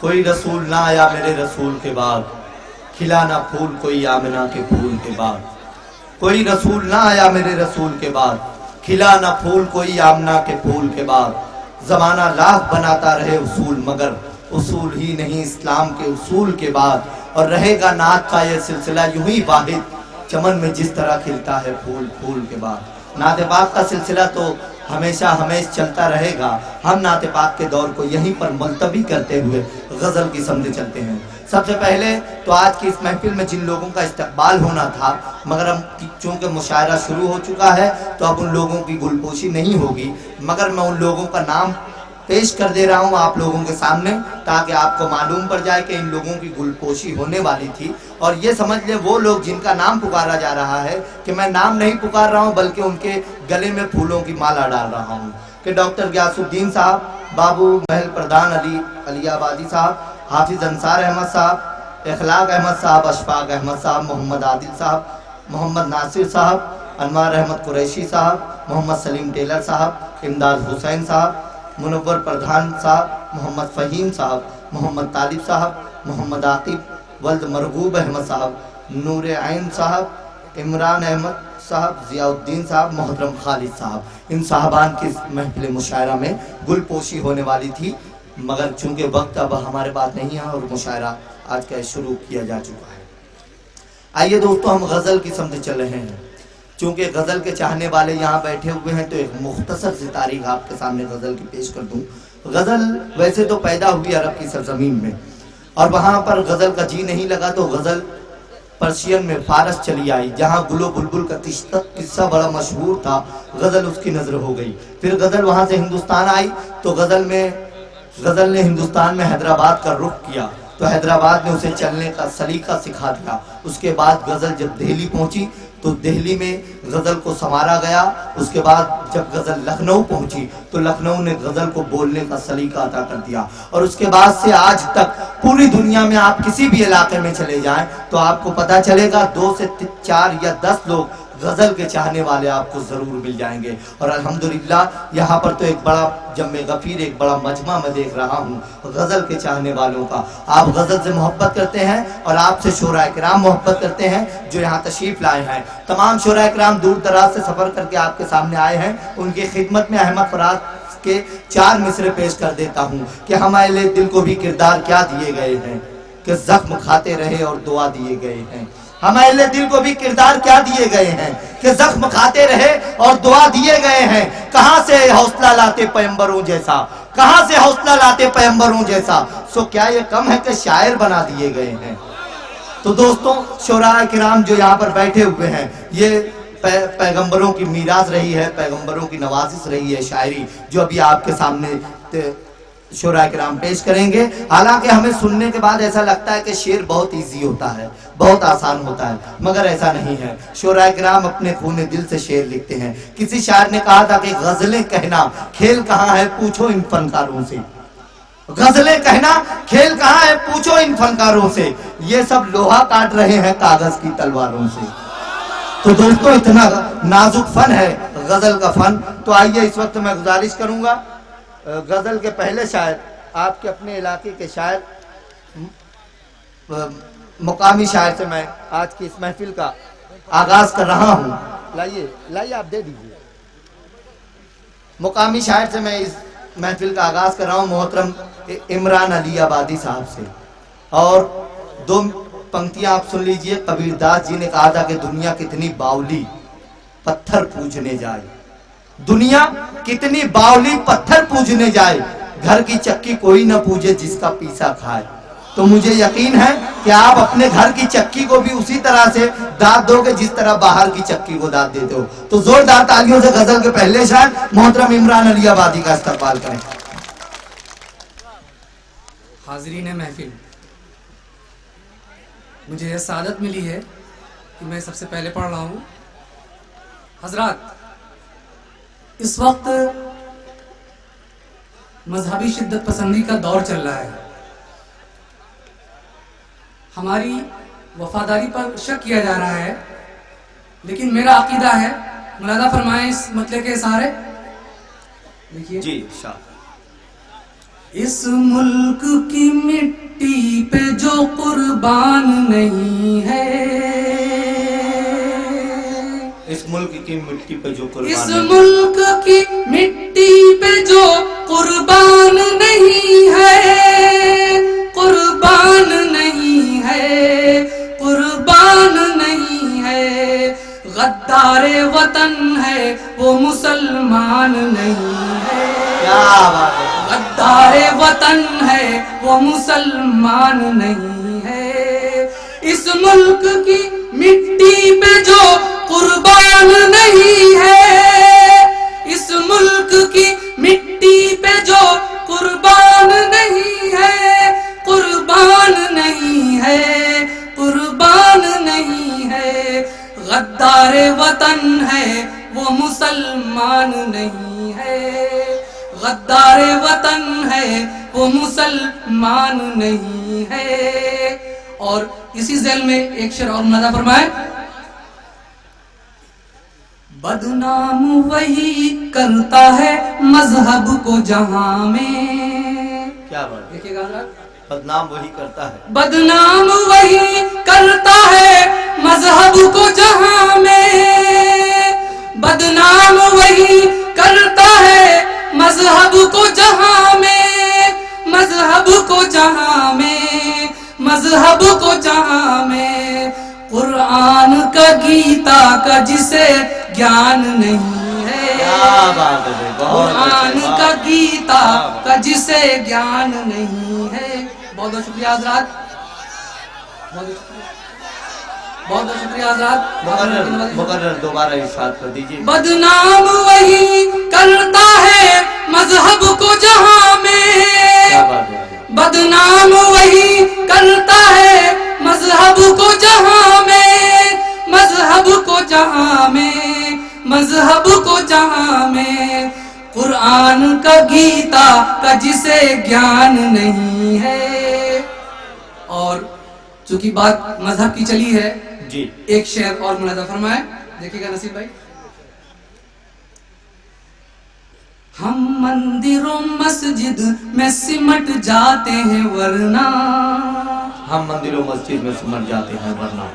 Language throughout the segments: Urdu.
کوئی رسول نہ آیا میرے رسول کے بعد، کھلا نہ پھول کوئی آمنہ کے پھول کے بعد۔ کوئی رسول نہ آیا میرے رسول کے بعد، کھلا نہ پھول کوئی آمنہ کے پھول کے بعد۔ زمانہ لاکھ بناتا رہے اصول، مگر اصول ہی نہیں اسلام کے اصول کے بعد۔ اور رہے گا نعت کا یہ سلسلہ یوں ہی واحد، چمن میں جس طرح کھلتا ہے پھول پھول کے بعد۔ نعت پاک کا سلسلہ تو ہمیشہ ہمیشہ چلتا رہے گا۔ ہم نعت پاک کے دور کو یہیں پر ملتوی کرتے ہوئے غزل کی سمجھ چلتے ہیں۔ سب سے پہلے تو آج کی اس محفل میں جن لوگوں کا استقبال ہونا تھا، مگر اب چونکہ مشاعرہ شروع ہو چکا ہے تو اب ان لوگوں کی گلپوشی نہیں ہوگی، مگر میں ان لوگوں کا نام پیش کر دے رہا ہوں آپ لوگوں کے سامنے، تاکہ آپ کو معلوم پڑ جائے کہ ان لوگوں کی گلپوشی ہونے والی تھی۔ اور یہ سمجھ لیں وہ لوگ جن کا نام پکارا جا رہا ہے کہ میں نام نہیں پکار رہا ہوں بلکہ ان کے گلے میں پھولوں کی مالا ڈال رہا ہوں، کہ ڈاکٹر غیاث الدین صاحب، بابو محل پردھان علی آبادی صاحب، حافظ انصار احمد صاحب، اخلاق احمد صاحب، اشفاق احمد صاحب، محمد عادل صاحب، محمد ناصر صاحب، انوار احمد قریشی صاحب، محمد سلیم ٹیلر صاحب، امداد حسین صاحب، منور پردھان صاحب، محمد فہیم صاحب، محمد طالب صاحب، محمد عاقب، ولد مرغوب احمد صاحب، نور عین صاحب، عمران احمد صاحب، ضیاء الدین صاحب، محترم خالد صاحب۔ ان صاحبان کی محفل مشاعرہ میں گل پوشی ہونے والی تھی، مگر چونکہ وقت اب ہمارے پاس نہیں ہے اور مشاعرہ آج کا شروع کیا جا چکا ہے۔ آئیے دوستو، ہم غزل کی سمجھ چل رہے ہیں۔ چونکہ غزل کے چاہنے والے یہاں بیٹھے ہوئے ہیں تو ایک مختصر سی تاریخ آپ کے سامنے غزل کی پیش کر دوں۔ غزل ویسے تو پیدا ہوئی عرب کی سرزمین میں، اور وہاں پر غزل کا جی نہیں لگا تو غزل پرشین میں فارس چلی آئی، جہاں گل و بلبل کا قصہ بڑا مشہور تھا، غزل اس کی نظر ہو گئی۔ پھر غزل وہاں سے ہندوستان آئی تو غزل نے ہندوستان میں حیدرآباد کا رخ کیا تو حیدرآباد نے اسے چلنے کا سلیقہ سکھا دیا۔ اس کے بعد غزل جب دہلی پہنچی تو دہلی میں غزل کو سنوارا گیا۔ اس کے بعد جب غزل لکھنؤ پہنچی تو لکھنؤ نے غزل کو بولنے کا سلیقہ عطا کر دیا، اور اس کے بعد سے آج تک پوری دنیا میں آپ کسی بھی علاقے میں چلے جائیں تو آپ کو پتا چلے گا 2 سے 4 یا 10 لوگ غزل کے چاہنے والے آپ کو ضرور مل جائیں گے۔ اور الحمدللہ یہاں پر تو ایک بڑا جمع غفیر، ایک بڑا مجمع میں دیکھ رہا ہوں غزل کے چاہنے والوں کا۔ آپ غزل سے محبت کرتے ہیں اور آپ سے شعراء کرام محبت کرتے ہیں جو یہاں تشریف لائے ہیں۔ تمام شعراء کرام دور دراز سے سفر کر کے آپ کے سامنے آئے ہیں۔ ان کی خدمت میں احمد فراز کے 4 مصرے پیش کر دیتا ہوں کہ ہم اہل دل کو بھی کردار کیا دیے گئے ہیں کہ زخم کھاتے رہے اور دعا دیے گئے ہیں۔ ہم اہل دل کو بھی کردار کیا دیے گئے ہیں کہ زخم کھاتے رہے اور دعا دیے گئے ہیں۔ کہاں سے حوصلہ لاتے پیمبروں جیسا، کہاں سے حوصلہ لاتے پیمبروں جیسا، سو کیا یہ کم ہے کہ شاعر بنا دیے گئے ہیں۔ تو دوستوں، شعراء کرام جو یہاں پر بیٹھے ہوئے ہیں، یہ پیغمبروں کی میراث رہی ہے، پیغمبروں کی نوازش رہی ہے شاعری، جو ابھی آپ کے سامنے شعراء کرام پیش کریں گے۔ حالانکہ ہمیں سننے کے بعد ایسا لگتا ہے کہ شعر بہت ایزی ہوتا ہے، بہت آسان ہوتا ہے، مگر ایسا نہیں ہے۔ شعراء کرام اپنے خون دل سے شعر لکھتے ہیں۔ کسی شاعر نے کہا تھا کہ غزلیں کہنا کھیل کہاں ہے پوچھو ان فنکاروں سے، غزلیں کہنا کھیل کہاں ہے پوچھو ان فنکاروں سے، یہ سب لوہا کاٹ رہے ہیں کاغذ کی تلواروں سے۔ تو دوستو، اتنا نازک فن ہے غزل کا فن۔ تو آئیے اس وقت میں گزارش کروں گا غزل کے پہلے شاعر، آپ کے اپنے علاقے کے شاعر، مقامی شاعر سے میں آج کی اس محفل کا آغاز کر رہا ہوں۔ لائیے آپ دے دیجئے۔ مقامی شاعر سے میں اس محفل کا آغاز کر رہا ہوں، محترم عمران علی آبادی صاحب سے۔ اور 2 پنکتیاں آپ سن لیجئے۔ کبیر داس جی نے کہا تھا کہ دنیا کتنی باولی پتھر پوجنے جائے، دنیا کتنی باولی پتھر پوجنے جائے، گھر کی چکی کوئی نہ پوجے جس کا پیسا کھائے۔ تو مجھے یقین ہے کہ آپ اپنے گھر کی چکی کو بھی اسی طرح سے داد دو گے جس طرح باہر کی چکی کو داد دیتے ہو۔ تو زوردار تالیوں سے غزل کے پہلے شاعر محترم عمران علی آبادی کا استقبال کریں۔ حاضرین محفل، مجھے یہ سعادت ملی ہے کہ میں سب سے پہلے پڑھ رہا ہوں۔ حضرات، اس وقت مذہبی شدت پسندی کا دور چل رہا ہے۔ ہماری وفاداری پر شک کیا جا رہا ہے، لیکن میرا عقیدہ ہے، ملاحظہ فرمائیں اس مطلع کے سارے دیکھیے جی شاہ، اس ملک کی مٹی قربان نہیں ہے، اس ملک کی مٹی پہ جو قربان اس نہیں، ملک کی مٹی پہ جو قربان نہیں ہے، قربان نہیں ہے، قربان نہیں ہے، غدار وطن ہے وہ مسلمان نہیں ہے، کیا بات ہے، غدار وطن ہے وہ مسلمان نہیں ہے، اس ملک کی مٹی پہ جو قربان نہیں ہے، اس ملک کی مٹی پہ جو قربان نہیں ہے، قربان نہیں ہے، قربان نہیں ہے، غدار وطن ہے وہ مسلمان نہیں ہے، غدار وطن ہے وہ مسلمان نہیں ہے۔ اور اسی ذیل میں ایک شعر اور ملاحظہ فرمائے، بدنام وہی کرتا ہے مذہب کو جہاں میں، کیا بات ہے، دیکھیے گا حضرات، بدنام وہی کرتا ہے، بدنام وہی کرتا ہے مذہب کو جہاں میں، بدنام وہی کرتا ہے مذہب کو جہاں میں، مذہب کو جہاں میں، مذہب کو جہاں میں، قرآن کا گیتا کا جسے گیان نہیں ہے، کیا بات ہے، بہت قرآن کا گیتا کا جسے گیان نہیں ہے۔ بہت بہت شکریہ حضرات، بہت بہت شکریہ، بہت بہت شکریہ حضرات۔ مقرر دوبارہ ارشاد کر دیجیے، بدنام وہی کرتا ہے مذہب کو جہاں میں، کیا بات ہے، بدنام وہی کرتا ہے مذہب کو جہاں میں، مذہب کو جہاں میں، مذہب کو جہاں میں، قرآن کا گیتا کا جسے گیان نہیں ہے۔ اور چونکہ بات مذہب کی چلی ہے، جی ایک شعر اور ملاحظہ فرمائے، دیکھیے گا نصیب بھائی، ہم مندر و مسجد میں سمٹ جاتے ہیں ورنہ، ہم مندر و مسجد میں سمٹ جاتے ہیں ورنہ،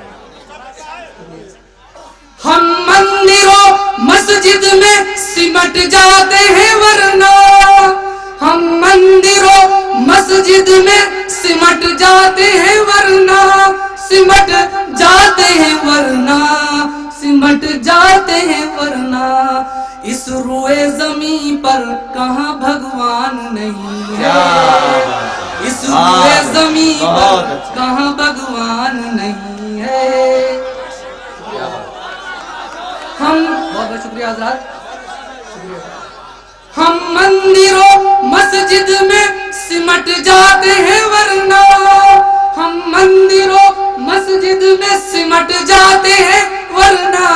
ہم مندر و مسجد میں سمٹ جاتے ہیں ورنہ، ہم مندر و مسجد میں سمٹ جاتے ہیں ورنہ، سمٹ جاتے ہیں ورنہ، سمٹ جاتے ہیں ورنہ، اس روئے زمین پر کہاں بھگوان نہیں ہے، اس روئے زمین پر کہاں بھگوان نہیں ہے۔ ہم بہت بہت شکریہ حضرات، ہم مندر و مسجد میں سمٹ جاتے ہیں ورنہ، ہم مندر و مسجد میں سمٹ جاتے ہیں ورنہ،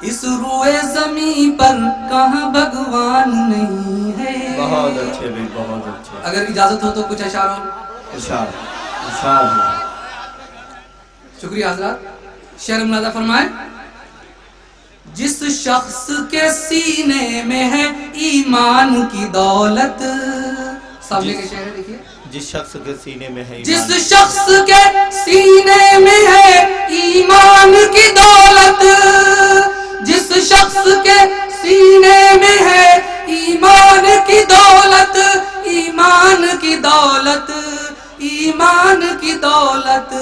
اس روئے زمین پر کہاں بھگوان نہیں ہے۔ بہت اچھے بھی، بہت اچھے، اگر اجازت ہو تو کچھ اشعار اور، ارشاد ارشاد، شکریہ حضرات۔ شعر ملاحظہ فرمائے، جس شخص کے سینے میں ہے ایمان کی دولت، سامنے کے شعر دیکھیے، جس شخص کے سینے میں ہے جس ایمان، شخص کے سینے میں ہے ایمان کی دولت، جس شخص کے سینے میں ہے ایمان کی دولت، ایمان کی دولت، ایمان کی دولت،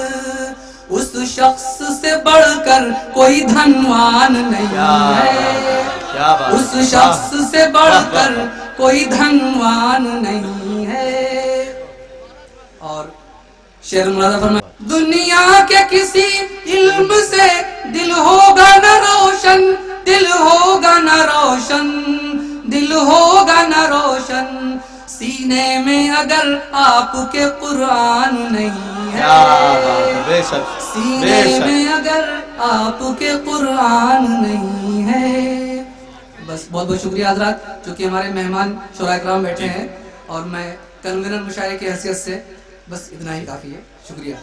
اس شخص سے بڑھ کر کوئی دھنوان نہیں ہے، کیا بات، اس شخص سے بڑھ کر کوئی دھنوان نہیں ہے۔ اور شعر ملاحظہ فرمائے، دنیا کے کسی علم سے دل ہوگا نہ روشن، دل ہوگا نہ روشن، دل ہوگا نہ روشن، سینے میں اگر آپ کے قرآن نہیں ہے، بے شک، سینے میں اگر آپ کے قرآن نہیں ہے۔ بس بہت بہت شکریہ حضرات، چونکہ ہمارے مہمان شورا اکرام بیٹھے ہیں اور میں کنوینر مشاعرے کی حیثیت سے بس اتنا ہی کافی ہے، شکریہ۔